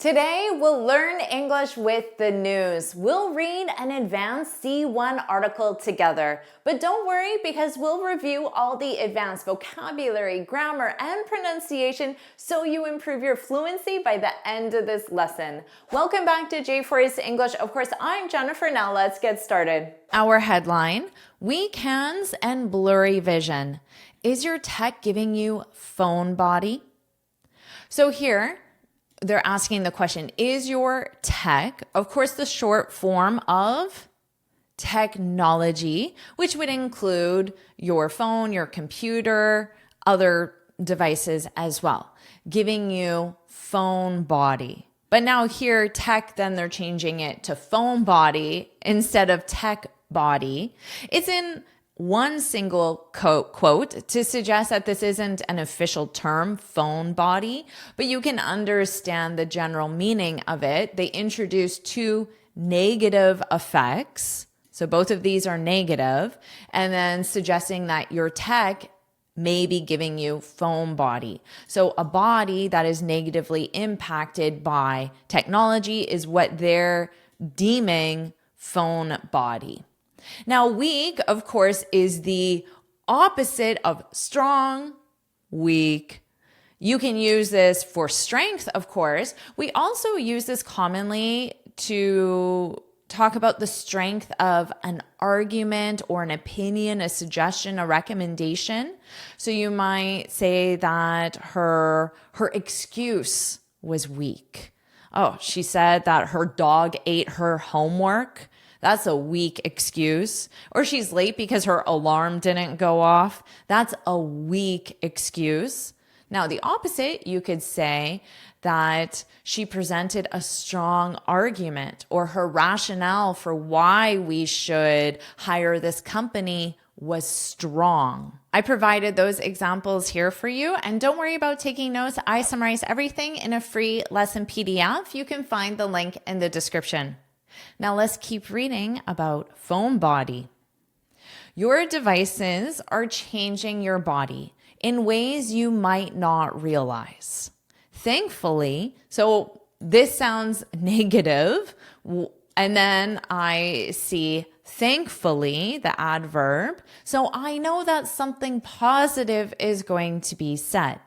Today, we'll learn English with the news. We'll read an advanced C1 article together. But don't worry, because we'll review all the advanced vocabulary, grammar, and pronunciation so you improve your fluency by the end of this lesson. Welcome back to JForrest English. Of course, I'm Jennifer. Now let's get started. Our headline, weak hands and blurry vision. Is your tech giving you phone body? So here, they're asking the question, is your tech, of course, the short form of technology, which would include your phone, your computer, other devices as well, giving you phone body. But now here, tech, then they're changing it to phone body instead of tech body. It's in one single quote to suggest that this isn't an official term, phone body, but you can understand the general meaning of it. They introduce two negative effects. So both of these are negative, and then suggesting that your tech may be giving you phone body. So a body that is negatively impacted by technology is what they're deeming phone body. Now, weak, of course, is the opposite of strong, weak. You can use this for strength, of course. We also use this commonly to talk about the strength of an argument or an opinion, a suggestion, a recommendation. So you might say that her excuse was weak. Oh, she said that her dog ate her homework. That's a weak excuse. Or she's late because her alarm didn't go off. That's a weak excuse. Now, the opposite, you could say that she presented a strong argument, or her rationale for why we should hire this company was strong. I provided those examples here for you, and don't worry about taking notes. I summarize everything in a free lesson PDF. You can find the link in the description. Now let's keep reading about phone body. Your devices are changing your body in ways you might not realize. Thankfully, so this sounds negative, and then I see thankfully, the adverb. So I know that something positive is going to be said.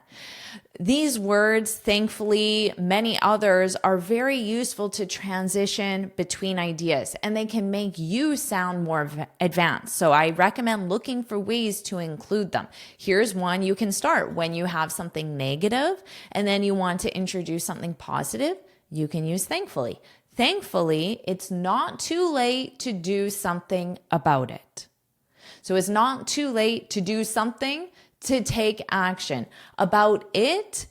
These words, thankfully, many others are very useful to transition between ideas, and they can make you sound more advanced. So I recommend looking for ways to include them. Here's one you can start. When you have something negative and then you want to introduce something positive, you can use thankfully. Thankfully, it's not too late to do something about it. So it's not too late to do something, to take action about it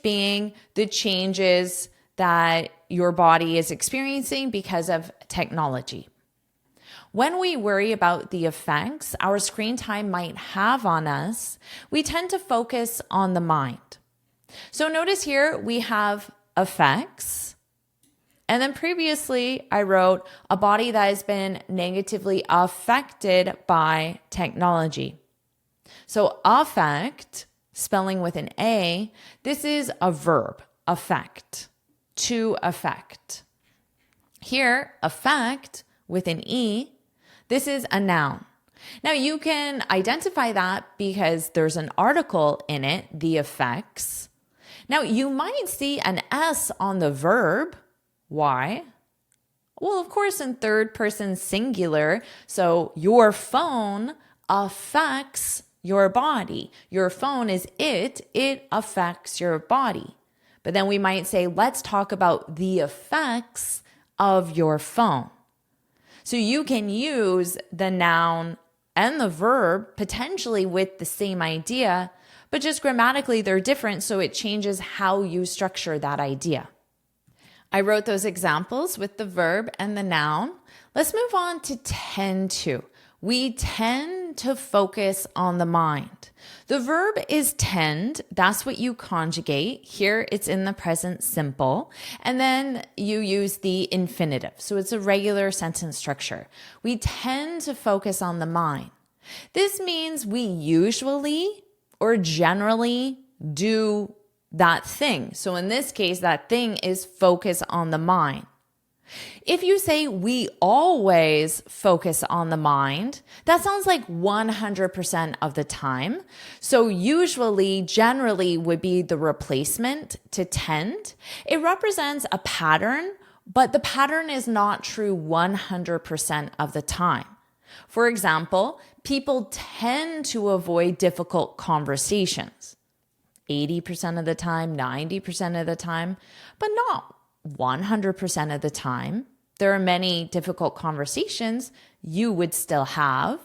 being the changes that your body is experiencing because of technology. When we worry about the effects our screen time might have on us, we tend to focus on the mind. So notice here we have effects. And then previously I wrote a body that has been negatively affected by technology. So affect, spelling with an A, this is a verb, affect, to affect. Here, affect with an E, this is a noun. Now you can identify that because there's an article in it, the effects. Now you might see an S on the verb. Why? Well, of course, in third person singular. So your phone affects your body. Your phone is it affects your body. But then we might say, let's talk about the effects of your phone. So you can use the noun and the verb potentially with the same idea, but just grammatically they're different, so it changes how you structure that idea. I wrote those examples with the verb and the noun. Let's move on to tend to. We tend to focus on the mind. The verb is tend. That's what you conjugate. Here it's in the present simple. And then you use the infinitive. So it's a regular sentence structure. We tend to focus on the mind. This means we usually or generally do that thing. So in this case, that thing is focus on the mind. If you say we always focus on the mind, that sounds like 100% of the time. So usually, generally would be the replacement to tend. It represents a pattern, but the pattern is not true 100% of the time. For example, people tend to avoid difficult conversations 80% of the time, 90% of the time, but not 100% of the time. There are many difficult conversations you would still have.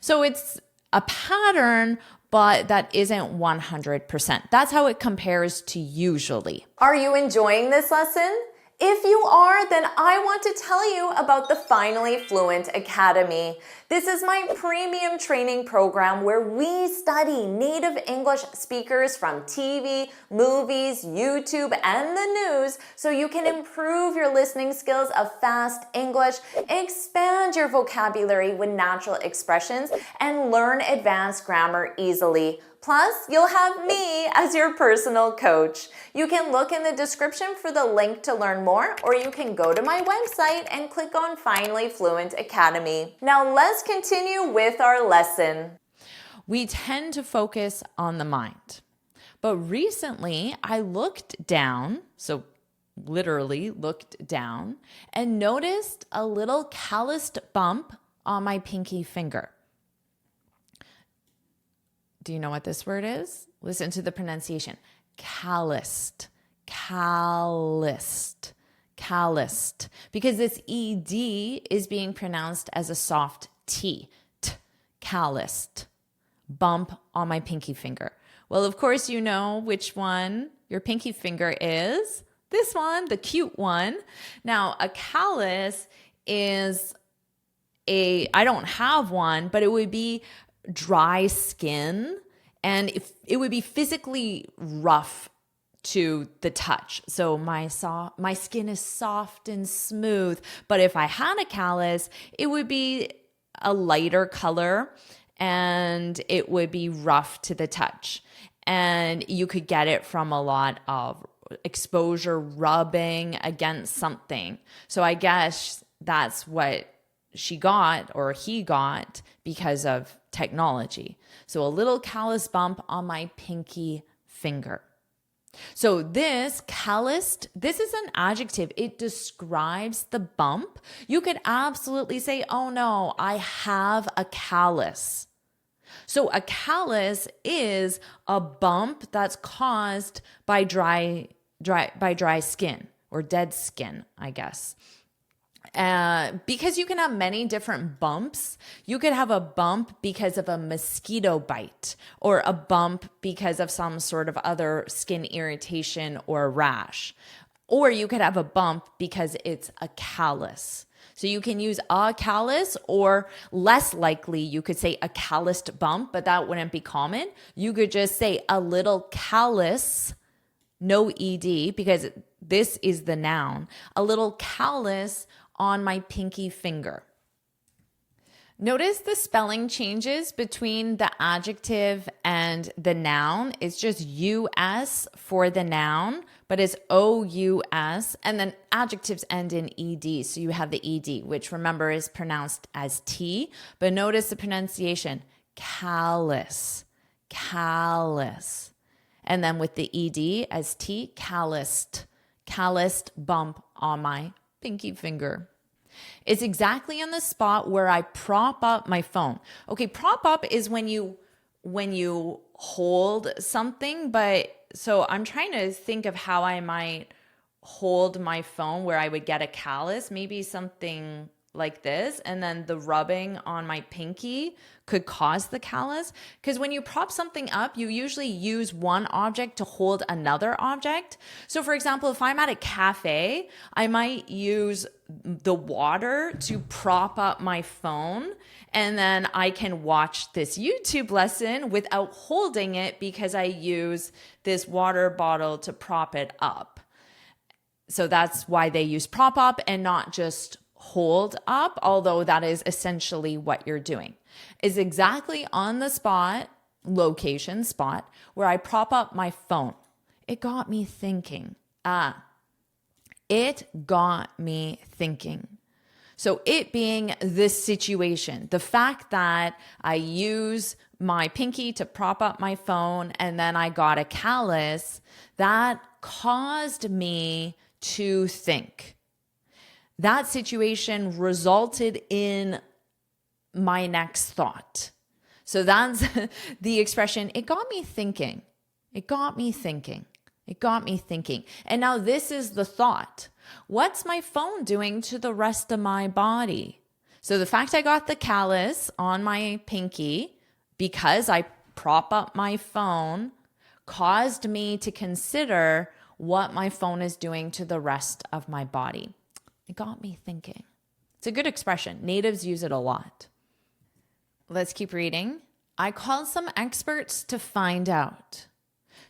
So it's a pattern, but that isn't 100%. That's how it compares to usually. Are you enjoying this lesson? If you are, then I want to tell you about the Finally Fluent Academy. This is my premium training program where we study native English speakers from TV, movies, YouTube, and the news so you can improve your listening skills of fast English, expand your vocabulary with natural expressions, and learn advanced grammar easily. Plus, you'll have me as your personal coach. You can look in the description for the link to learn more, or you can go to my website and click on Finally Fluent Academy. Now let's continue with our lesson. We tend to focus on the mind. But recently I looked down, so literally looked down, and noticed a little calloused bump on my pinky finger. Do you know what this word is? Listen to the pronunciation. Calloused, calloused, calloused. Because this ED is being pronounced as a soft T. Calloused. Bump on my pinky finger. Well, of course, you know which one your pinky finger is. This one, the cute one. Now, a callus is I don't have one, but it would be dry skin, and it would be physically rough to the touch. So my skin is soft and smooth, but if I had a callus, it would be a lighter color and it would be rough to the touch. And you could get it from a lot of exposure rubbing against something. So I guess that's what she got or he got because of technology. So a little callus bump on my pinky finger. So this calloused, this is an adjective. It describes the bump. You could absolutely say, oh no, I have a callus. So a callus is a bump that's caused by dry skin or dead skin, I guess. Because you can have many different bumps. You could have a bump because of a mosquito bite or a bump because of some sort of other skin irritation or rash. Or you could have a bump because it's a callus. So you can use a callus, or less likely you could say a calloused bump, but that wouldn't be common. You could just say a little callus, no ED, because this is the noun, a little callus on my pinky finger. Notice the spelling changes between the adjective and the noun. It's just US for the noun, but it's OUS, and then adjectives end in ED. So you have the ED, which remember is pronounced as T, but notice the pronunciation, callous, callous. And then with the ED as T, calloused, calloused bump on my pinky finger. It's exactly on the spot where I prop up my phone. Okay, prop up is when you hold something, but so I'm trying to think of how I might hold my phone where I would get a callus, maybe something like this, and then the rubbing on my pinky could cause the callus. Because when you prop something up, you usually use one object to hold another object. So for example, if I'm at a cafe, I might use the water to prop up my phone, and then I can watch this YouTube lesson without holding it because I use this water bottle to prop it up. So that's why they use prop up and not just hold up, although that is essentially what you're doing, is exactly on the spot, location spot, where I prop up my phone. it got me thinking. It got me thinking. So it being this situation, the fact that I use my pinky to prop up my phone and then I got a callus, that caused me to think. That situation resulted in my next thought. So that's the expression, it got me thinking. It got me thinking. It got me thinking. And now this is the thought. What's my phone doing to the rest of my body? So the fact I got the callus on my pinky because I prop up my phone caused me to consider what my phone is doing to the rest of my body. It got me thinking. It's a good expression. Natives use it a lot. Let's keep reading. I called some experts to find out.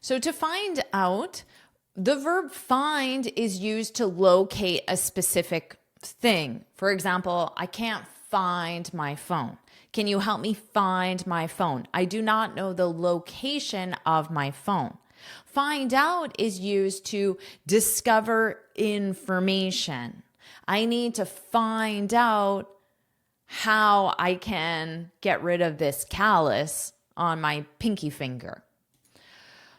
So to find out, the verb find is used to locate a specific thing. For example, I can't find my phone. Can you help me find my phone? I do not know the location of my phone. Find out is used to discover information. I need to find out how I can get rid of this callus on my pinky finger.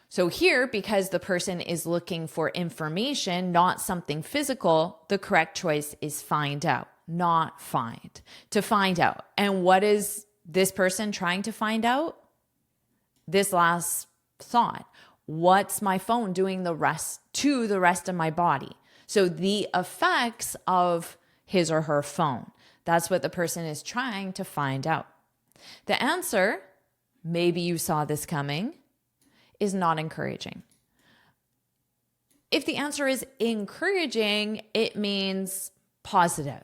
So here, because the person is looking for information, not something physical, the correct choice is find out, not find. To find out. And what is this person trying to find out? This last thought. What's my phone doing to the rest of my body? So the effects of his or her phone. That's what the person is trying to find out. The answer, maybe you saw this coming, is not encouraging. If the answer is encouraging, it means positive.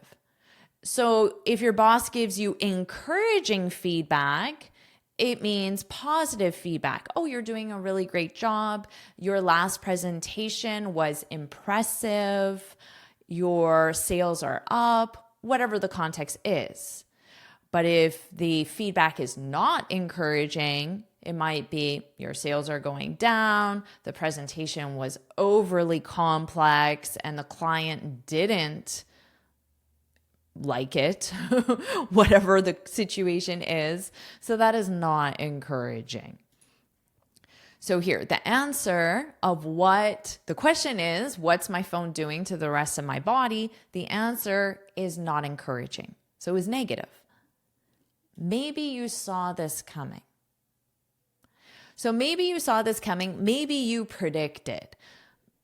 So if your boss gives you encouraging feedback, it means positive feedback. Oh, you're doing a really great job. Your last presentation was impressive. Your sales are up, whatever the context is. But if the feedback is not encouraging, it might be your sales are going down, the presentation was overly complex, and the client didn't like it, whatever the situation is. So that is not encouraging. So here, the answer of what the question is, what's my phone doing to the rest of my body? The answer is not encouraging. So it was negative. Maybe you saw this coming. So maybe you saw this coming. Maybe you predicted.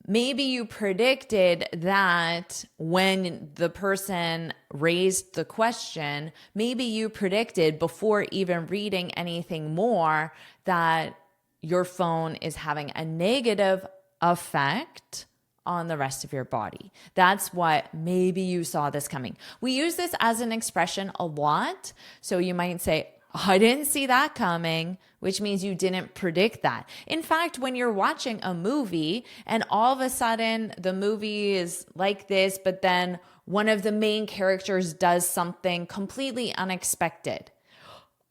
Maybe you predicted that when the person raised the question, maybe you predicted before even reading anything more that your phone is having a negative effect on the rest of your body. That's what maybe you saw this coming. We use this as an expression a lot. So you might say, I didn't see that coming, which means you didn't predict that. In fact, when you're watching a movie and all of a sudden the movie is like this, but then one of the main characters does something completely unexpected.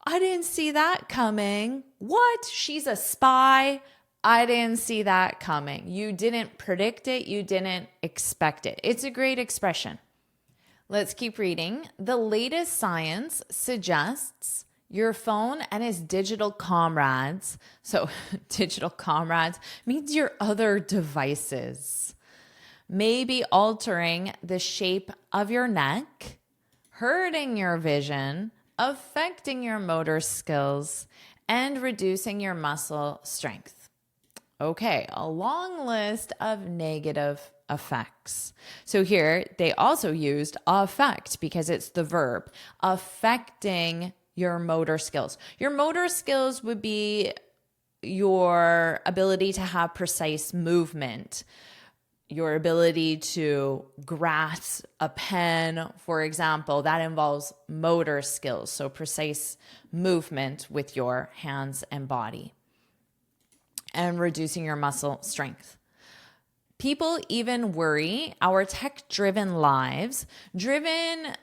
I didn't see that coming. What? She's a spy? I didn't see that coming. You didn't predict it. You didn't expect it. It's a great expression. Let's keep reading. The latest science suggests your phone and its digital comrades, so digital comrades means your other devices, may be altering the shape of your neck, hurting your vision, affecting your motor skills, and reducing your muscle strength. Okay, a long list of negative effects. So here they also used affect because it's the verb, affecting your motor skills. Your motor skills would be your ability to have precise movement, your ability to grasp a pen, for example, that involves motor skills, so precise movement with your hands and body, and reducing your muscle strength. People even worry our tech-driven lives. Driven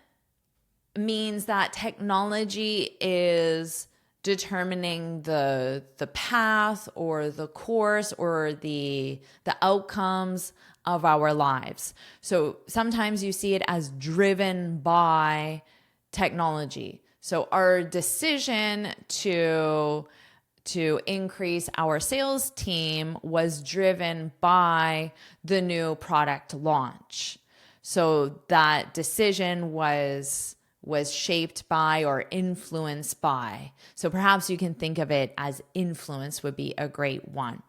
means that technology is determining the path or the course or the outcomes of our lives. So sometimes you see it as driven by technology. So our decision to increase our sales team was driven by the new product launch. So that decision was shaped by or influenced by. So perhaps you can think of it as influence would be a great one.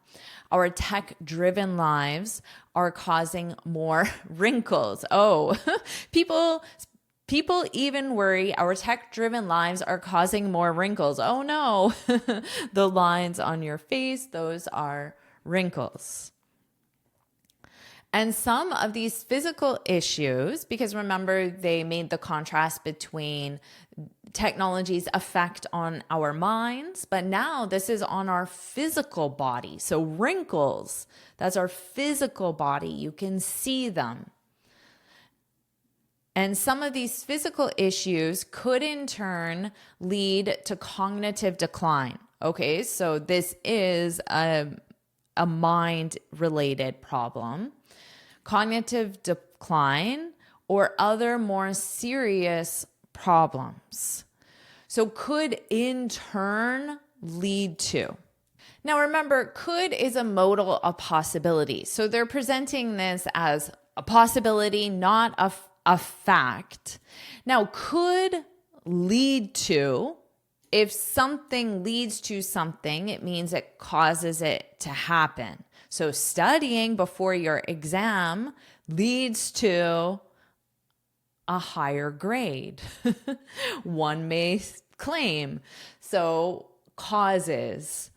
Our tech-driven lives are causing more wrinkles. Oh, people even worry our tech-driven lives are causing more wrinkles. Oh no, the lines on your face, those are wrinkles. And some of these physical issues, because remember, they made the contrast between technology's effect on our minds, but now this is on our physical body. So wrinkles, that's our physical body. You can see them. And some of these physical issues could in turn lead to cognitive decline. Okay, so this is a mind-related problem. Cognitive decline or other more serious problems. So could in turn lead to. Now remember, could is a modal of possibility. So they're presenting this as a possibility, not a fact. Now could lead to, if something leads to something, it means it causes it to happen. So studying before your exam leads to a higher grade. One may claim. So causes.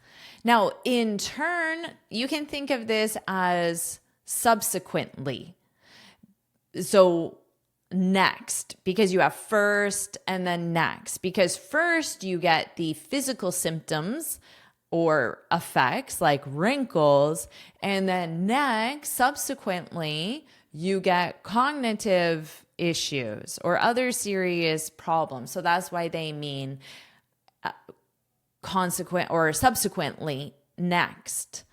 Now, in turn, you can think of this as subsequently. So next, because you have first and then next. Because first you get the physical symptoms or effects like wrinkles, and then next, subsequently, you get cognitive issues or other serious problems. So that's why they mean consequent or subsequently next.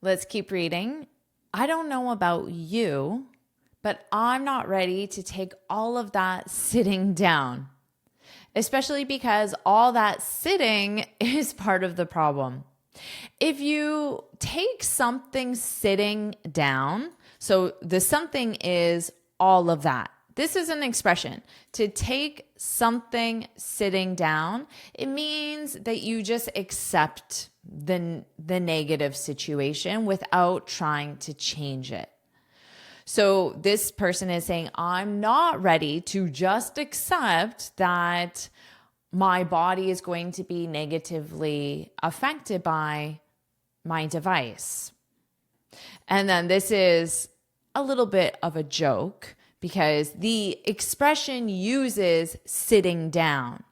Let's keep reading. I don't know about you, but I'm not ready to take all of that sitting down. Especially because all that sitting is part of the problem. If you take something sitting down, so the something is all of that. This is an expression. To take something sitting down, it means that you just accept the negative situation without trying to change it. So this person is saying, I'm not ready to just accept that my body is going to be negatively affected by my device. And then this is a little bit of a joke because the expression uses sitting down.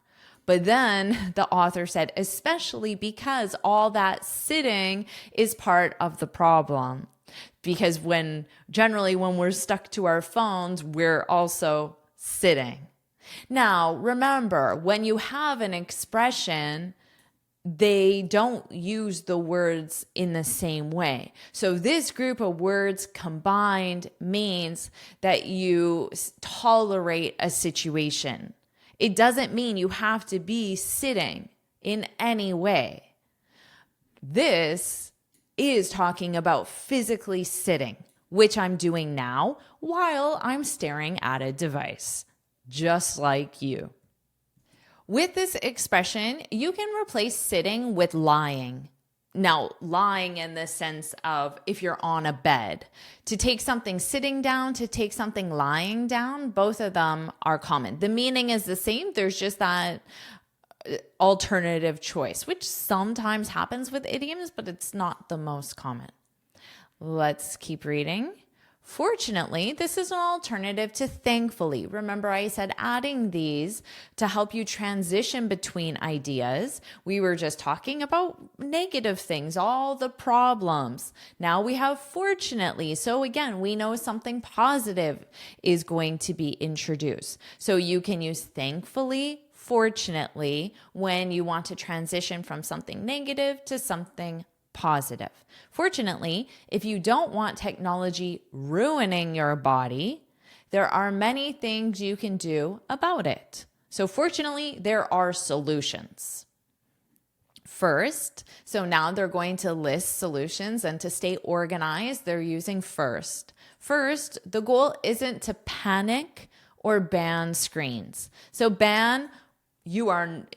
But then the author said, especially because all that sitting is part of the problem. Because generally when we're stuck to our phones, we're also sitting. Now, remember, when you have an expression, they don't use the words in the same way. So this group of words combined means that you tolerate a situation. It doesn't mean you have to be sitting in any way. This is talking about physically sitting, which I'm doing now while I'm staring at a device, just like you. With this expression, you can replace sitting with lying. Now, lying in the sense of if you're on a bed. To take something sitting down, to take something lying down, both of them are common. The meaning is the same. There's just that alternative choice, which sometimes happens with idioms, but it's not the most common. Let's keep reading. Fortunately, this is an alternative to thankfully. Remember, I said adding these to help you transition between ideas. We were just talking about negative things, all the problems. Now we have fortunately. So again, we know something positive is going to be introduced. So you can use thankfully, fortunately, when you want to transition from something negative to something positive. Fortunately, if you don't want technology ruining your body, there are many things you can do about it. So fortunately, there are solutions. First, so now they're going to list solutions, and to stay organized, they're using first. First, the goal isn't to panic or ban screens. So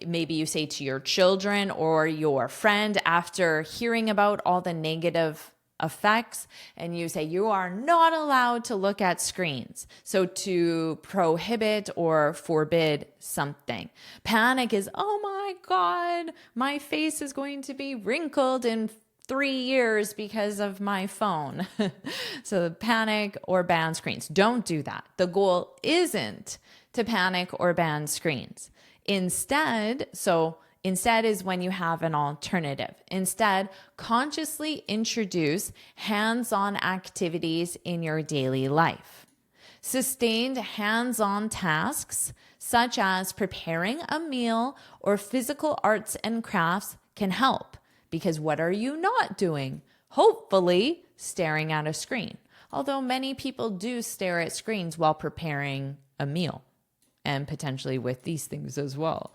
maybe you say to your children or your friend after hearing about all the negative effects, and you say you are not allowed to look at screens. So to prohibit or forbid something. Panic is, oh my God, my face is going to be wrinkled in 3 years because of my phone. So panic or ban screens. Don't do that. The goal isn't to panic or ban screens. Instead is when you have an alternative. Instead, consciously introduce hands-on activities in your daily life. Sustained hands-on tasks, such as preparing a meal or physical arts and crafts, can help. Because what are you not doing? Hopefully, staring at a screen. Although many people do stare at screens while preparing a meal, and potentially with these things as well.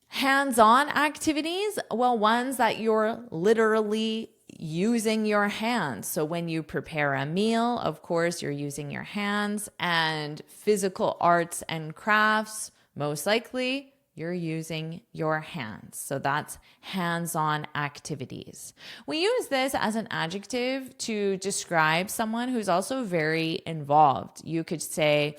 Hands-on activities, well, ones that you're literally using your hands. So when you prepare a meal, of course, you're using your hands, and physical arts and crafts, most likely you're using your hands. So that's hands-on activities. We use this as an adjective to describe someone who's also very involved. You could say,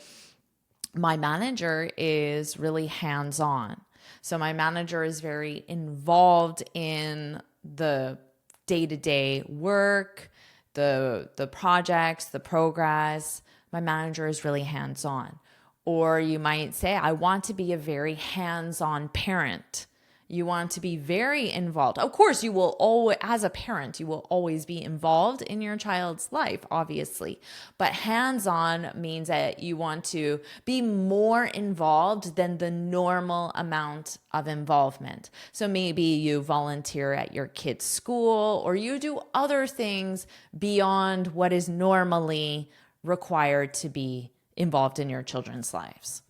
my manager is really hands-on. So my manager is very involved in the day-to-day work, the projects, the progress. My manager is really hands-on. Or you might say, I want to be a very hands-on parent. You want to be very involved. Of course, you will always, as a parent, you will always be involved in your child's life, obviously. But hands-on means that you want to be more involved than the normal amount of involvement. So maybe you volunteer at your kid's school, or you do other things beyond what is normally required to be involved in your children's lives.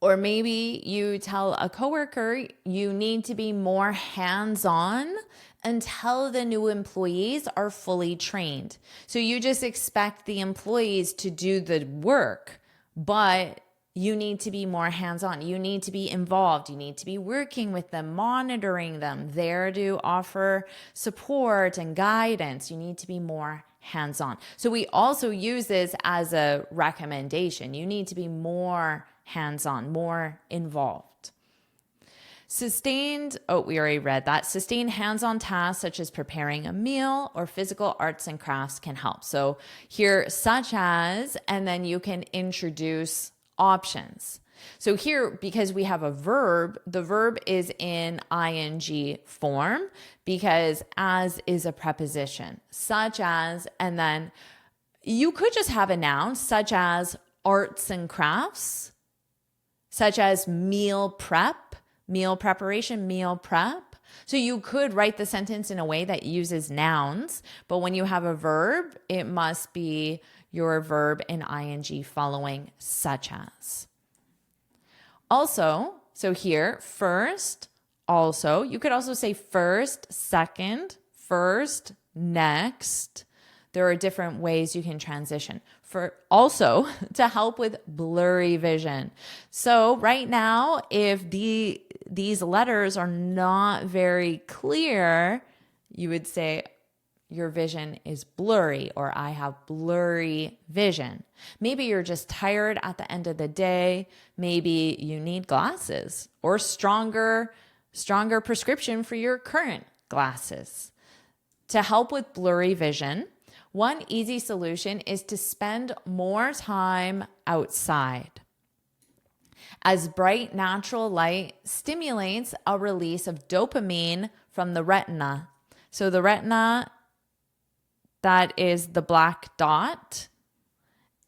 Or maybe you tell a coworker you need to be more hands-on until the new employees are fully trained. So you just expect the employees to do the work, but you need to be more hands-on. You need to be involved. You need to be working with them, monitoring them, there to offer support and guidance. You need to be more hands-on. So we also use this as a recommendation. You need to be more hands-on, more involved. We already read that. Sustained hands-on tasks such as preparing a meal or physical arts and crafts can help. So here, such as, and then you can introduce options. So here, because we have a verb, the verb is in ing form because as is a preposition, such as, and then you could just have a noun such as arts and crafts, such as meal prep, meal preparation, meal prep. So you could write the sentence in a way that uses nouns, but when you have a verb, it must be your verb in ing following such as. Also, so here, first, also, you could also say first, second, first, next. There are different ways you can transition. For also to help with blurry vision. So right now, if these letters are not very clear, you would say your vision is blurry, or I have blurry vision. Maybe you're just tired at the end of the day. Maybe you need glasses or stronger prescription for your current glasses. To help with blurry vision, one easy solution is to spend more time outside, as bright natural light stimulates a release of dopamine from the retina. So the retina, that is the black dot,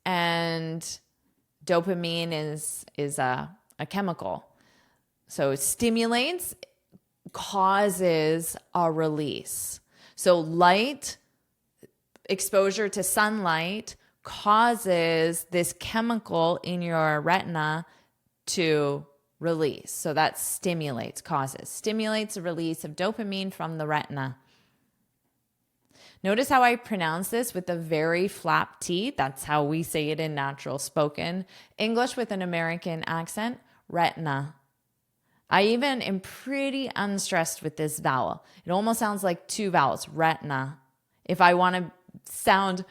and dopamine is a a chemical. So stimulates causes a release. So light, exposure to sunlight causes this chemical in your retina to release. So that stimulates the release of dopamine from the retina. Notice how I pronounce this with a very flap T. That's how we say it in natural spoken English with an American accent, retina. I even am pretty unstressed with this vowel. It almost sounds like two vowels, retina. If I want to sound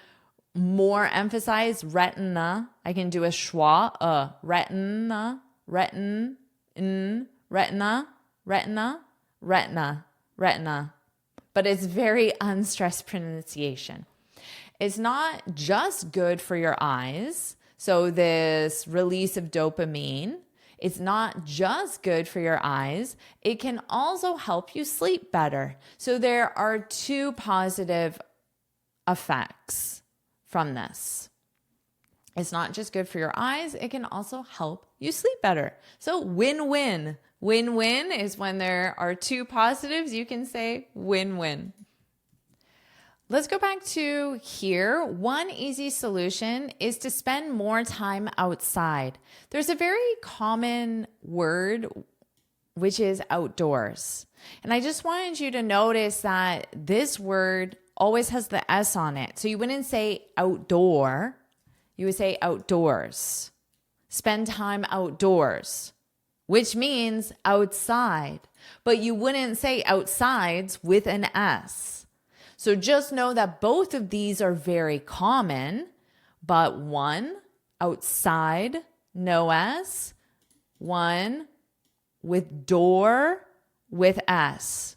more emphasized, retina, I can do a schwa, retina, retina, retina, retina, retina, retina. But it's very unstressed pronunciation. It's not just good for your eyes. So this release of dopamine, it's not just good for your eyes. It can also help you sleep better. So there are two positive effects from this. It's not just good for your eyes. It can also help you sleep better. So win-win. Win-win is when there are two positives. You can say win-win. Let's go back to here. One easy solution is to spend more time outside. There's a very common word, which is outdoors. And I just wanted you to notice that this word always has the S on it. So you wouldn't say outdoor. You would say outdoors. Spend time outdoors, which means outside. But you wouldn't say outsides with an S. So just know that both of these are very common, but one, outside, no S. One, with door, with S.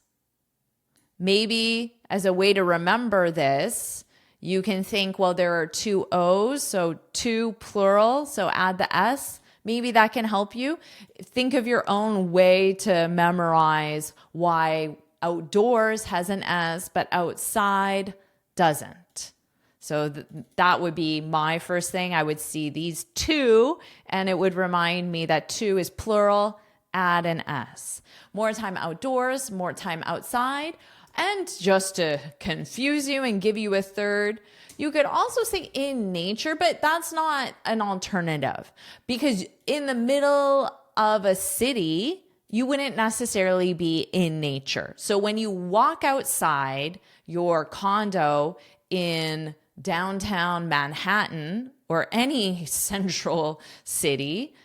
Maybe as a way to remember this, you can think, well, there are two O's, so two plural, so add the S. Maybe that can help you. Think of your own way to memorize why outdoors has an S, but outside doesn't. So that would be my first thing. I would see these two, and it would remind me that two is plural, add an S. More time outdoors, more time outside. And just to confuse you and give you a third, you could also say in nature, but that's not an alternative because in the middle of a city, you wouldn't necessarily be in nature. So when you walk outside your condo in downtown Manhattan or any central city,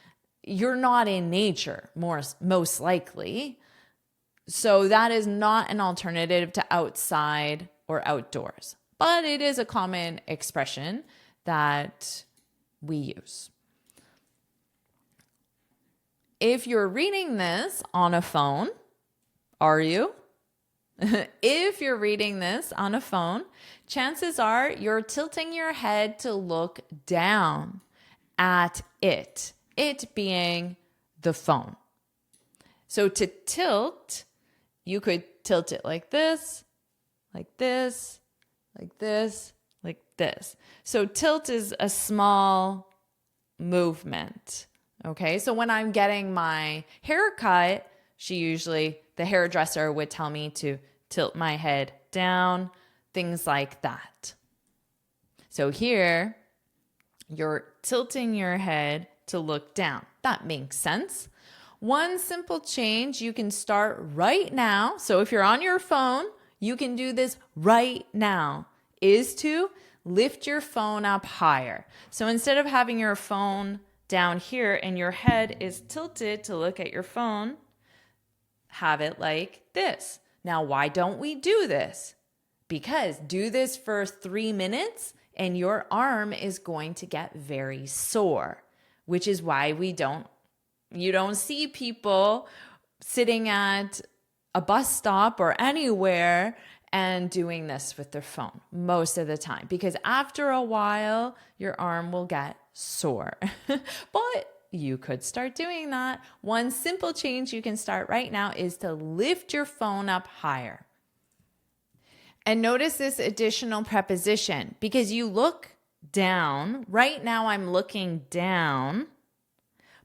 you're not in nature, most likely. So that is not an alternative to outside or outdoors, but it is a common expression that we use. If you're reading this on a phone, are you? If you're reading this on a phone, chances are you're tilting your head to look down at it being the phone. So to tilt, you could tilt it like this, like this, like this, like this. So tilt is a small movement. Okay, so when I'm getting my haircut, the hairdresser would tell me to tilt my head down, things like that. So here, you're tilting your head to look down. That makes sense. One simple change you can start right now. So if you're on your phone, you can do this right now, is to lift your phone up higher. So instead of having your phone down here and your head is tilted to look at your phone, have it like this. Now, why don't we do this? Because do this for 3 minutes and your arm is going to get very sore, which is why you don't see people sitting at a bus stop or anywhere and doing this with their phone most of the time, because after a while, your arm will get sore. But you could start doing that. One simple change you can start right now is to lift your phone up higher. And notice this additional preposition, because you look down. Right now I'm looking down,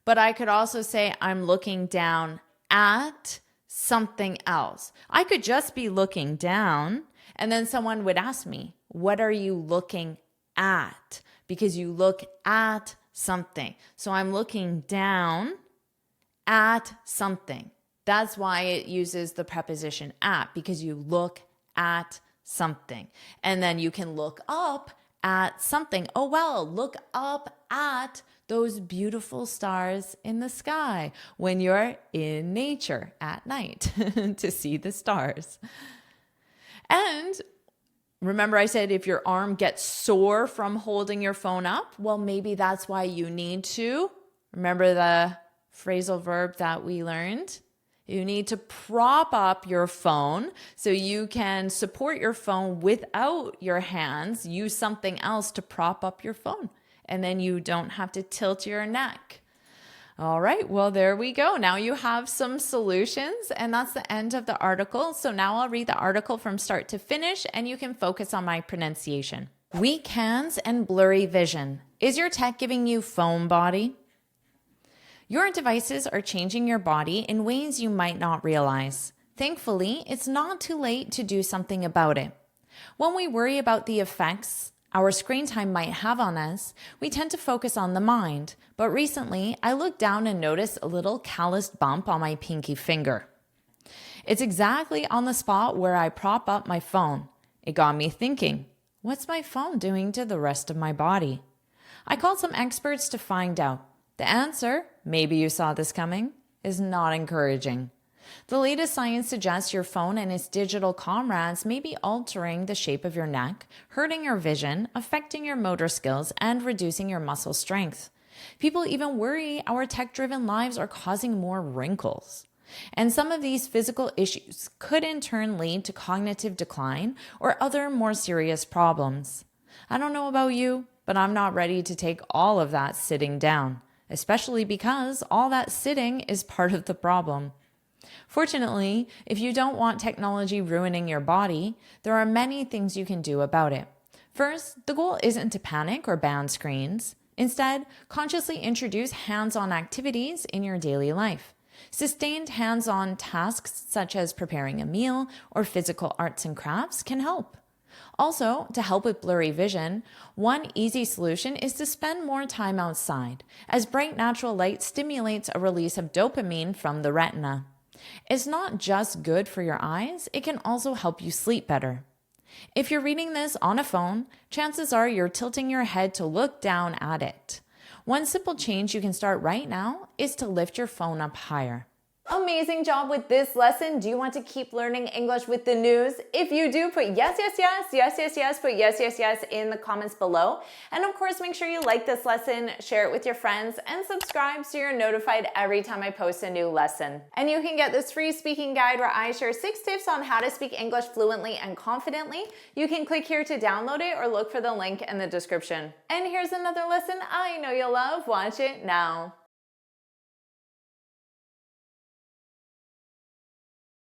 But I could also say I'm looking down at something else. I could just be looking down, and then someone would ask me, what are you looking at? Because you look at something. So I'm looking down at something. That's why it uses the preposition at, because you look at something. And then you can look up at something. Oh, well, look up at those beautiful stars in the sky when you're in nature at night to see the stars. And remember I said if your arm gets sore from holding your phone up, well, maybe that's why you need to, remember the phrasal verb that we learned? You need to prop up your phone so you can support your phone without your hands. Use something else to prop up your phone, and then you don't have to tilt your neck. All right, well, there we go. Now you have some solutions, and that's the end of the article. So now I'll read the article from start to finish, and you can focus on my pronunciation. Weak hands and blurry vision. Is your tech giving you phone body? Your devices are changing your body in ways you might not realize. Thankfully, it's not too late to do something about it. When we worry about the effects our screen time might have on us, we tend to focus on the mind. But recently, I looked down and noticed a little calloused bump on my pinky finger. It's exactly on the spot where I prop up my phone. It got me thinking, what's my phone doing to the rest of my body? I called some experts to find out. The answer, maybe you saw this coming, is not encouraging. The latest science suggests your phone and its digital comrades may be altering the shape of your neck, hurting your vision, affecting your motor skills, and reducing your muscle strength. People even worry our tech-driven lives are causing more wrinkles. And some of these physical issues could in turn lead to cognitive decline or other more serious problems. I don't know about you, but I'm not ready to take all of that sitting down, especially because all that sitting is part of the problem. Fortunately, if you don't want technology ruining your body, there are many things you can do about it. First, the goal isn't to panic or ban screens. Instead, consciously introduce hands-on activities in your daily life. Sustained hands-on tasks such as preparing a meal or physical arts and crafts can help. Also, to help with blurry vision, one easy solution is to spend more time outside, as bright natural light stimulates a release of dopamine from the retina. It's not just good for your eyes, it can also help you sleep better. If you're reading this on a phone, chances are you're tilting your head to look down at it. One simple change you can start right now is to lift your phone up higher. Amazing job with this lesson. Do you want to keep learning English with the news? If you do, put yes, yes, yes, yes, yes, yes, put yes, yes, yes in the comments below. And of course, make sure you like this lesson, share it with your friends, and subscribe so you're notified every time I post a new lesson. And you can get this free speaking guide where I share 6 tips on how to speak English fluently and confidently. You can click here to download it or look for the link in the description. And here's another lesson I know you'll love. Watch it now.